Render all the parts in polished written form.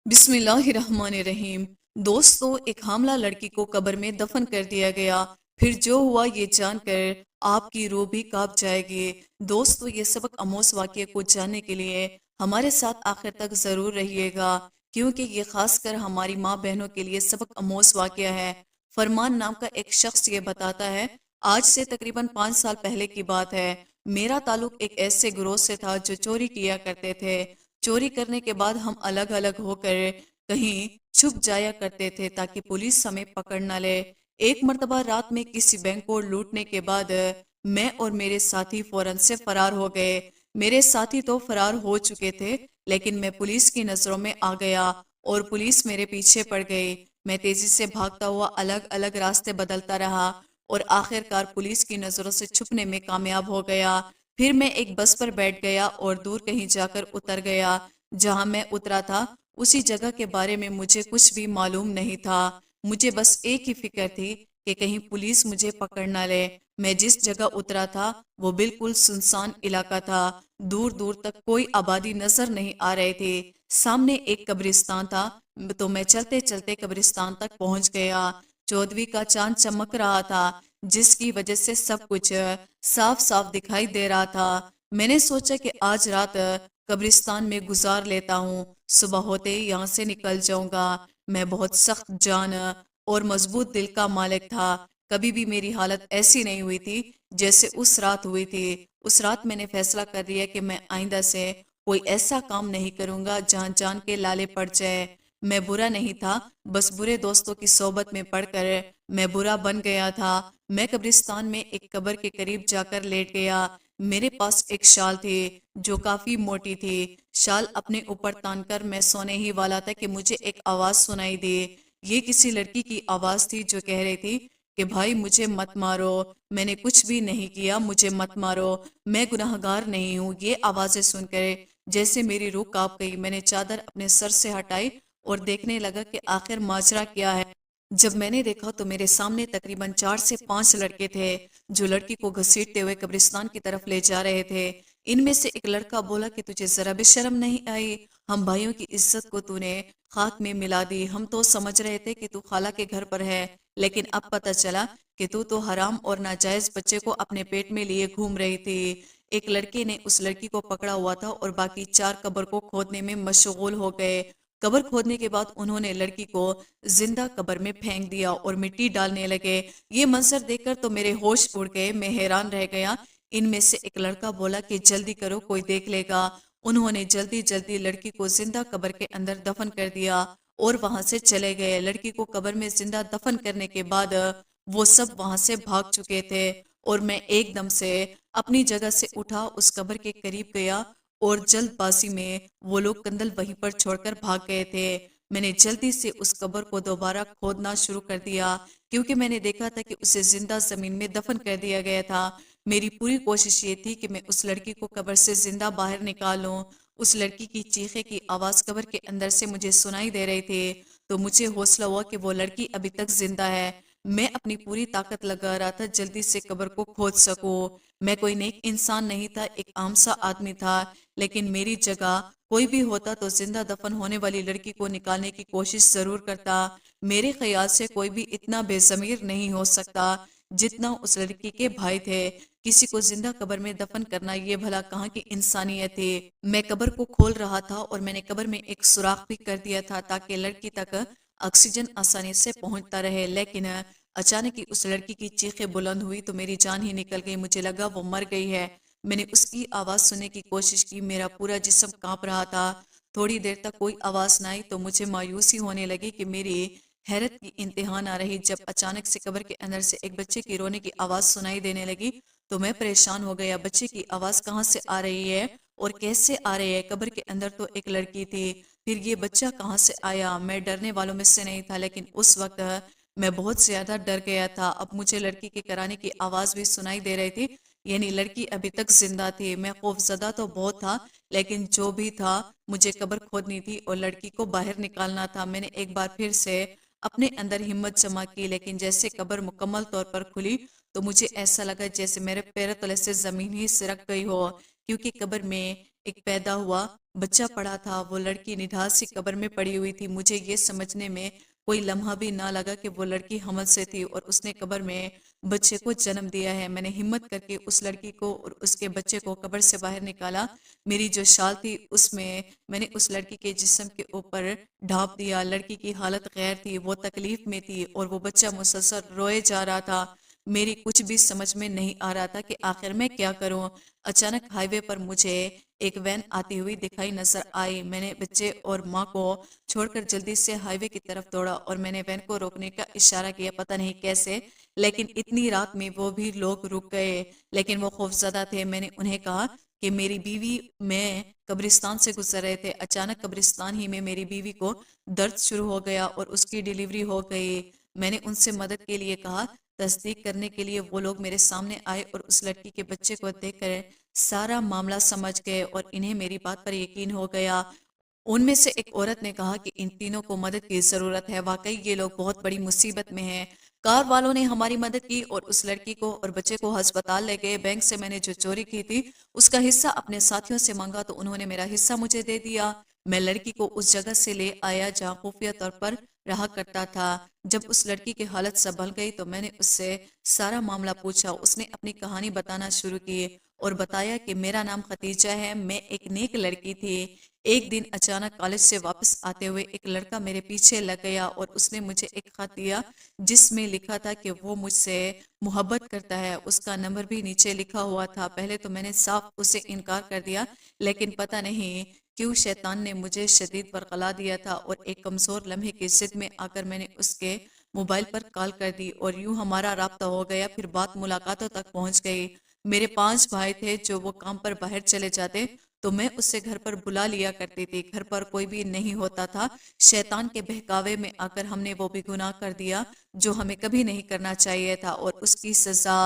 बिस्मिल्लाहिर्रहमानिर्रहीम। दोस्तों, एक हामला लड़की को कब्र में दफन कर दिया गया। फिर जो हुआ ये जानकर आपकी रूह भी कांप जाएगी। दोस्तों, ये सबक अमोस वाक़ये को जानने के लिए हमारे साथ आखिर तक जरूर रहिएगा, क्योंकि ये खासकर हमारी माँ बहनों के लिए सबक अमोस वाक़या है। फरमान नाम का एक शख्स ये बताता है, आज से तकरीबन 5 साल पहले की बात है। मेरा ताल्लुक एक ऐसे गिरोह से था जो चोरी किया करते थे। चोरी करने के बाद हम अलग अलग होकर कहीं छुप जाया करते थे ताकि पुलिस हमें पकड़ न ले। एक मर्तबा रात में किसी बैंक को लूटने के बाद मैं और मेरे साथी फौरन से फरार हो गए। मेरे साथी तो फरार हो चुके थे, लेकिन मैं पुलिस की नजरों में आ गया और पुलिस मेरे पीछे पड़ गई। मैं तेजी से भागता हुआ अलग अलग रास्ते बदलता रहा और आखिरकार पुलिस की नजरों से छुपने में कामयाब हो गया। फिर मैं एक बस पर बैठ गया और दूर कहीं जाकर उतर गया। जहां मैं उतरा था उसी जगह के बारे में मुझे कुछ भी मालूम नहीं था। मुझे बस एक ही फिक्र थी कि कहीं पुलिस मुझे पकड़ ना ले। मैं जिस जगह उतरा था वो बिल्कुल सुनसान इलाका था। दूर दूर तक कोई आबादी नजर नहीं आ रही थी। सामने एक कब्रिस्तान था, तो मैं चलते चलते कब्रिस्तान तक पहुंच गया। चौदहवीं का चांद चमक रहा था, जिसकी वजह से सब कुछ साफ साफ दिखाई दे रहा था। मैंने सोचा कि आज रात कब्रिस्तान में गुजार लेता हूँ, सुबह होते ही यहाँ से निकल जाऊंगा। मैं बहुत सख्त जान और मजबूत दिल का मालिक था। कभी भी मेरी हालत ऐसी नहीं हुई थी जैसे उस रात हुई थी। उस रात मैंने फैसला कर लिया कि मैं आइंदा से कोई ऐसा काम नहीं करूंगा जहाँ जान के लाले पड़ जाए। मैं बुरा नहीं था, बस बुरे दोस्तों की सोबत में पड़कर मैं बुरा बन गया था। मैं कब्रिस्तान में एक कब्र के करीब जाकर लेट गया। मेरे पास एक शाल थी जो काफी मोटी थी। शाल अपने ऊपर तानकर मैं सोने ही वाला था कि मुझे एक आवाज सुनाई दी। ये किसी लड़की की आवाज थी जो कह रही थी कि भाई मुझे मत मारो, मैंने कुछ भी नहीं किया, मुझे मत मारो, मैं गुनाहगार नहीं हूँ। ये आवाजें सुनकर जैसे मेरी रूह कांप गई। मैंने चादर अपने सर से हटाई और देखने लगा कि आखिर माजरा क्या है। जब मैंने देखा तो मेरे सामने तकरीबन 4 से 5 लड़के थे जो लड़की को घसीटते हुए कब्रिस्तान की तरफ ले जा रहे थे। इनमें से एक लड़का बोला कि तुझे जरा भी शर्म नहीं आई, हम भाइयों की इज्जत को तूने खाक में मिला दी। हम तो समझ रहे थे कि तू खाला के घर पर है, लेकिन अब पता चला कि तू तो हराम और नाजायज बच्चे को अपने पेट में लिए घूम रही थी। एक लड़के ने उस लड़की को पकड़ा हुआ था और बाकी 4 कब्र को खोदने में मशगूल हो गए। कब्र खोदने के बाद उन्होंने लड़की को जिंदा कब्र में फेंक दिया और मिट्टी डालने लगे। ये मंजर देखकर तो मेरे होश उड़ गए, मैं हैरान रह गया। इनमें से एक लड़का बोला कि जल्दी करो, कोई देख लेगा। उन्होंने जल्दी जल्दी लड़की को जिंदा कब्र के अंदर दफन कर दिया और वहां से चले गए। लड़की को कब्र में जिंदा दफन करने के बाद वो सब वहां से भाग चुके थे और मैं एकदम से अपनी जगह से उठा, उस कब्र के करीब गया और जल्दबाजी में वो लोग कंदल वहीं पर छोड़कर भाग गए थे। मैंने जल्दी से उस कब्र को दोबारा खोदना शुरू कर दिया, क्योंकि मैंने देखा था कि उसे जिंदा जमीन में दफन कर दिया गया था। मेरी पूरी कोशिश ये थी कि मैं उस लड़की को कब्र से जिंदा बाहर निकालूं। उस लड़की की चीखे की आवाज कब्र के अंदर से मुझे सुनाई दे रही थी, तो मुझे हौसला हुआ कि वो लड़की अभी तक जिंदा है। मैं अपनी पूरी ताकत लगा रहा था जल्दी से कब्र को खोद सकूं। मैं कोई नेक इंसान नहीं था, एक आम सा आदमी था, लेकिन मेरी जगह कोई भी होता तो जिंदा दफन होने वाली लड़की को निकालने की कोशिश जरूर करता। मेरे ख्याल से कोई भी इतना बेजमीर नहीं हो सकता जितना उस लड़की के भाई थे। किसी को जिंदा कब्र में दफन करना ये भला कहाँ की इंसानियत है। मैं कब्र को खोल रहा था और मैंने कब्र में एक सुराख भी कर दिया था ताकि लड़की तक ऑक्सीजन आसानी से पहुंचता रहे। लेकिन अचानक ही उस लड़की की चीखें बुलंद हुई तो मेरी जान ही निकल गई। मुझे लगा वो मर गई है। मैंने उसकी आवाज सुनने की कोशिश की, मेरा पूरा जिस्म कांप रहा था। थोड़ी देर तक कोई आवाज न आई तो मुझे मायूसी होने लगी कि मेरी हैरत की इंतहा ना रही। जब अचानक से कब्र के अंदर से एक बच्चे की रोने की आवाज सुनाई देने लगी तो मैं परेशान हो गया। बच्चे की आवाज कहाँ से आ रही है और कैसे आ रही है? कब्र के अंदर तो एक लड़की थी, फिर ये बच्चा कहाँ से आया? मैं डरने वालों में से नहीं था, लेकिन उस वक्त मैं बहुत ज्यादा डर गया था। अब मुझे लड़की के कराने की आवाज भी सुनाई दे रही थी, यानी लड़की अभी तक जिंदा थी। मैं खौफजदा तो बहुत था, लेकिन जो भी था मुझे कब्र खोदनी थी और लड़की को बाहर निकालना था। मैंने एक बार फिर से अपने अंदर हिम्मत जमा की, लेकिन जैसे कब्र मुकम्मल तौर पर खुली तो मुझे ऐसा लगा जैसे मेरे पैरों तले से जमीन ही सिरक गई हो, क्योंकि कब्र में एक पैदा हुआ बच्चा पड़ा था, वो लड़की निढाल सी कब्र में पड़ी हुई थी। मुझे ये समझने में कोई लम्हा भी ना लगा कि वो लड़की हमल से थी और उसने कब्र में बच्चे को जन्म दिया है। मैंने हिम्मत करके उस लड़की को और उसके बच्चे को कब्र से बाहर निकाला। मेरी जो शाल थी उसमें मैंने उस लड़की के जिस्म के ऊपर ढाँप दिया। लड़की की हालत गैर थी, वो तकलीफ में थी और वो बच्चा मुसलसल रोए जा रहा था। मेरी कुछ भी समझ में नहीं आ रहा था कि आखिर मैं क्या करूं। अचानक हाईवे पर मुझे एक वैन आती हुई दिखाई नजर आई। मैंने बच्चे और माँ को छोड़कर जल्दी से हाईवे की तरफ दौड़ा और मैंने वैन को रोकने का इशारा किया, पता नहीं कैसे, लेकिन इतनी रात में वो भी लोग रुक गए। लेकिन वो खौफजदा थे। मैंने उन्हें कहा कि मेरी बीवी मैं कब्रिस्तान से गुजर रहे थे। अचानक कब्रिस्तान ही में मेरी बीवी को दर्द शुरू हो गया और उसकी डिलीवरी हो गई। मैंने उनसे मदद के लिए कहा। तस्दीक करने के लिए वो लोग मेरे सामने आए और उस लड़की के बच्चे को देखकर सारा मामला समझ गए और इन्हें मेरी बात पर यकीन हो गया। उनमें से एक औरत ने कहा कि इन तीनों को मदद की जरूरत है, वाकई ये लोग बहुत बड़ी मुसीबत में हैं। कार वालों ने हमारी मदद की और उस लड़की को और बच्चे को अस्पताल ले गए। बैंक से मैंने जो चोरी की थी उसका हिस्सा अपने साथियों से मांगा तो उन्होंने मेरा हिस्सा मुझे दे दिया। मैं लड़की को उस जगह से ले आया जहाँ खुफिया तौर पर रहा करता था। जब उस लड़की की हालत संभल गई तो मैंने उससे सारा मामला पूछा। उसने अपनी कहानी बताना शुरू की और बताया कि मेरा नाम खतीजा है, मैं एक नेक लड़की थी। एक दिन अचानक कॉलेज से वापस आते हुए एक लड़का मेरे पीछे लग गया और उसने मुझे एक खत दिया जिसमें लिखा था कि वो मुझसे मोहब्बत करता है। उसका नंबर भी नीचे लिखा हुआ था। पहले तो मैंने साफ उसे इनकार कर दिया, लेकिन पता नहीं क्यों शैतान ने मुझे शदीद बरगला दिया था और एक कमजोर लम्हे की जिद में आकर मैंने उसके मोबाइल पर कॉल कर दी और यूं हमारा राब्ता हो गया। फिर बात मुलाकातों तक पहुंच गई। मेरे 5 भाई थे। जो वो काम पर बाहर चले जाते तो मैं उससे घर पर बुला लिया करती थी। घर पर कोई भी नहीं होता था। शैतान के बहकावे में आकर हमने वो भी गुनाह कर दिया जो हमें कभी नहीं करना चाहिए था और उसकी सजा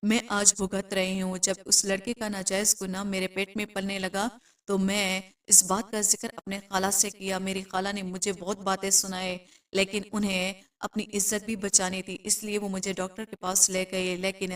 मैं आज भुगत रही हूँ। जब उस लड़के का नाजायज गुनाह मेरे पेट में पलने लगा तो मैं इस बात का जिक्र अपने खाला से किया। मेरी खाला ने मुझे बहुत बातें सुनाए, लेकिन उन्हें अपनी इज्जत भी बचानी थी, इसलिए वो मुझे डॉक्टर के पास ले गए। लेकिन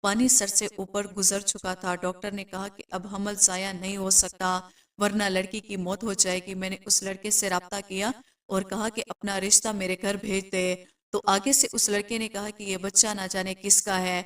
पानी सर से ऊपर गुजर चुका था। डॉक्टर ने कहा कि अब हमल जाया नहीं हो सकता, वरना लड़की की मौत हो जाएगी। मैंने उस लड़के से राब्ता किया और कहा कि अपना रिश्ता मेरे घर भेज दे। तो आगे से उस लड़के ने कहा कि ये बच्चा ना जाने किसका है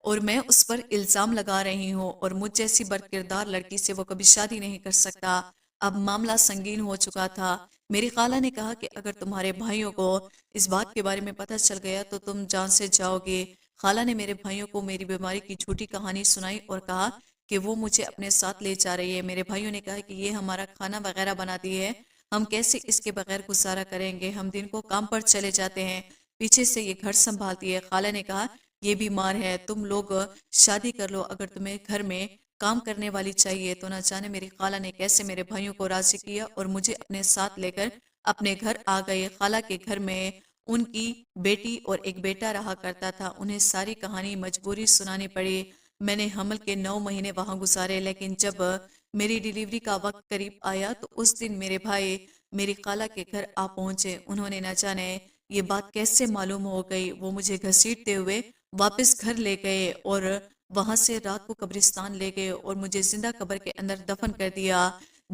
और मैं उस पर इल्जाम लगा रही हूँ और मुझ जैसी बदकिरदार लड़की से वो कभी शादी नहीं कर सकता। अब मामला संगीन हो चुका था। मेरी खाला ने कहा कि अगर तुम्हारे भाइयों को इस बात के बारे में पता चल गया तो तुम जान से जाओगे। खाला ने मेरे भाइयों को मेरी बीमारी की झूठी कहानी सुनाई और कहा कि वो मुझे अपने साथ ले जा रही है। मेरे भाइयों ने कहा कि ये हमारा खाना वगैरह बनाती है, हम कैसे इसके बगैर गुजारा करेंगे, हम दिन को काम पर चले जाते हैं, पीछे से ये घर संभालती है। खाला ने कहा ये बीमार है, तुम लोग शादी कर लो, अगर तुम्हें घर में काम करने वाली चाहिए। तो न जाने मेरी खाला ने कैसे मेरे भाइयों को राजी किया और मुझे अपने साथ लेकर अपने घर आ गए। खाला के घर में उनकी बेटी और एक बेटा रहा करता था। उन्हें सारी कहानी मजबूरी सुनानी पड़ी। मैंने हमल के 9 महीने वहां गुजारे, लेकिन जब मेरी डिलीवरी का वक्त करीब आया तो उस दिन मेरे भाई मेरी खाला के घर आ पहुंचे। उन्होंने न जाने ये बात कैसे मालूम हो गई, वो मुझे घसीटते हुए वापस घर ले गए और वहां से रात को कब्रिस्तान ले गए और मुझे जिंदा कब्र के अंदर दफन कर दिया।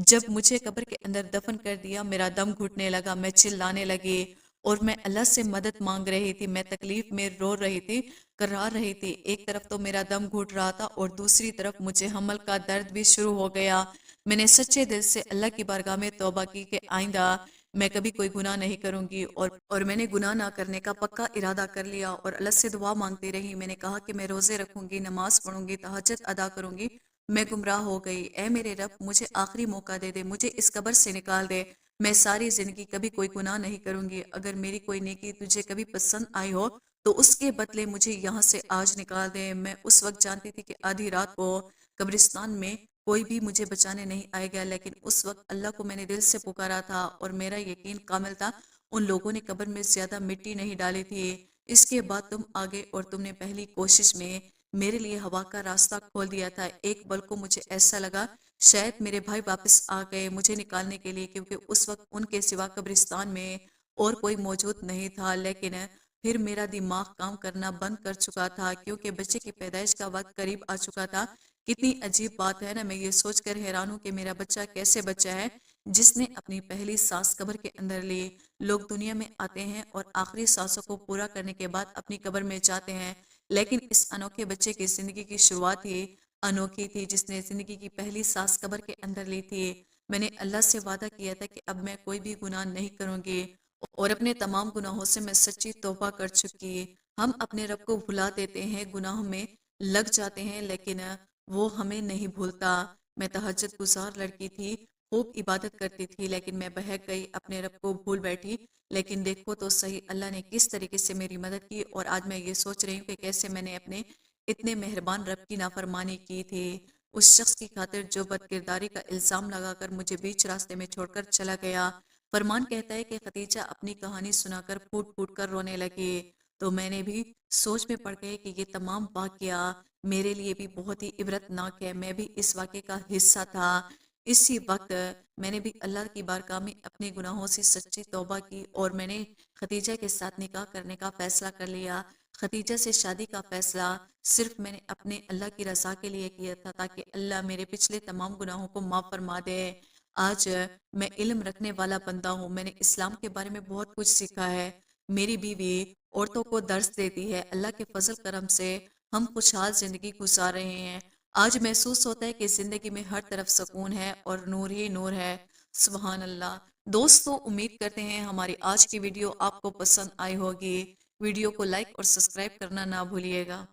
जब मुझे कब्र के अंदर दफन कर दिया मेरा दम घुटने लगा, मैं चिल्लाने लगी और मैं अल्लाह से मदद मांग रही थी। मैं तकलीफ में रो रही थी, कराह रही थी। एक तरफ तो मेरा दम घुट रहा था और दूसरी तरफ मुझे हमल का दर्द भी शुरू हो गया। मैंने सच्चे दिल से अल्लाह की बारगाह में तौबा की कि आइंदा मैं कभी कोई गुनाह नहीं करूंगी और मैंने गुनाह ना करने का पक्का इरादा कर लिया और अल्लाह से दुआ मांगती रही। मैंने कहा कि मैं रोजे रखूंगी, नमाज पढ़ूंगी, तहज्जुद अदा करूंगी। मैं गुमराह हो गई। ए मेरे रब, मुझे आखिरी मौका दे दे, मुझे इस कब्र से निकाल दे। मैं सारी जिंदगी कभी कोई गुनाह नहीं करूंगी। अगर मेरी कोई नेकी तुझे कभी पसंद आई हो तो उसके बदले मुझे यहाँ से आज निकाल दे। मैं उस वक्त जानती थी कि आधी रात को कब्रिस्तान में कोई भी मुझे बचाने नहीं आएगा, लेकिन उस वक्त अल्लाह को मैंने दिल से पुकारा था और मेरा यकीन कामिल था। उन लोगों ने कब्र में ज्यादा मिट्टी नहीं डाली थी। इसके बाद तुम आ गए और तुमने पहली कोशिश में मेरे लिए हवा का रास्ता खोल दिया था। एक पल को मुझे ऐसा लगा शायद मेरे भाई वापस आ गए मुझे निकालने के लिए, क्योंकि उस वक्त उनके सिवा कब्रिस्तान में और कोई मौजूद नहीं था। लेकिन फिर मेरा दिमाग काम करना बंद कर चुका था, क्योंकि बच्चे की पैदाइश का वक्त करीब आ चुका था। کتنی عجیب بات ہے نا، میں یہ سوچ کر حیران ہوں کہ میرا بچہ کیسے بچہ ہے جس نے اپنی پہلی سانس قبر کے اندر لی۔ لوگ دنیا میں آتے ہیں اور آخری سانسوں کو پورا کرنے کے بعد اپنی قبر میں جاتے ہیں، لیکن اس انوکھے بچے کی زندگی کی شروعات ہی انوکھی تھی، جس نے زندگی کی پہلی سانس قبر کے اندر لی تھی۔ میں نے اللہ سے وعدہ کیا تھا کہ اب میں کوئی بھی گناہ نہیں کروں گی اور اپنے تمام گناہوں سے میں سچی توبہ کر چکی۔ ہم اپنے رب کو بھلا دیتے ہیں، گناہوں میں لگ جاتے ہیں، لیکن وہ ہمیں نہیں بھولتا۔ میں تہجد گزار لڑکی تھی، خوب عبادت کرتی تھی، لیکن میں بہک گئی، اپنے رب کو بھول بیٹھی۔ لیکن دیکھو تو صحیح، اللہ نے کس طریقے سے میری مدد کی، اور آج میں یہ سوچ رہی ہوں کہ کیسے میں نے اپنے اتنے مہربان رب کی نافرمانی کی تھی، اس شخص کی خاطر جو بد کرداری کا الزام لگا کر مجھے بیچ راستے میں چھوڑ کر چلا گیا۔ فرمان کہتا ہے کہ خدیجہ اپنی کہانی سنا کر پھوٹ پھوٹ کر رونے لگی، تو میں نے بھی سوچ میں پڑ گئی کہ یہ تمام واقعہ میرے لیے بھی بہت ہی عبرت ناک ہے، میں بھی اس واقعے کا حصہ تھا۔ اسی وقت میں نے بھی اللہ کی بارگاہ میں اپنے گناہوں سے سچی توبہ کی اور میں نے خدیجہ کے ساتھ نکاح کرنے کا فیصلہ کر لیا۔ خدیجہ سے شادی کا فیصلہ صرف میں نے اپنے اللہ کی رضا کے لیے کیا تھا، تاکہ اللہ میرے پچھلے تمام گناہوں کو معاف فرما دے۔ آج میں علم رکھنے والا بندہ ہوں، میں نے اسلام کے بارے میں بہت کچھ سیکھا ہے۔ میری بیوی عورتوں کو درس دیتی ہے، اللہ کے فضل کرم سے ہم خوشحال زندگی گزار رہے ہیں۔ آج محسوس ہوتا ہے کہ زندگی میں ہر طرف سکون ہے اور نور ہی نور ہے۔ سبحان اللہ۔ دوستو، امید کرتے ہیں ہماری آج کی ویڈیو آپ کو پسند آئی ہوگی۔ ویڈیو کو لائک اور سبسکرائب کرنا نہ بھولیے گا۔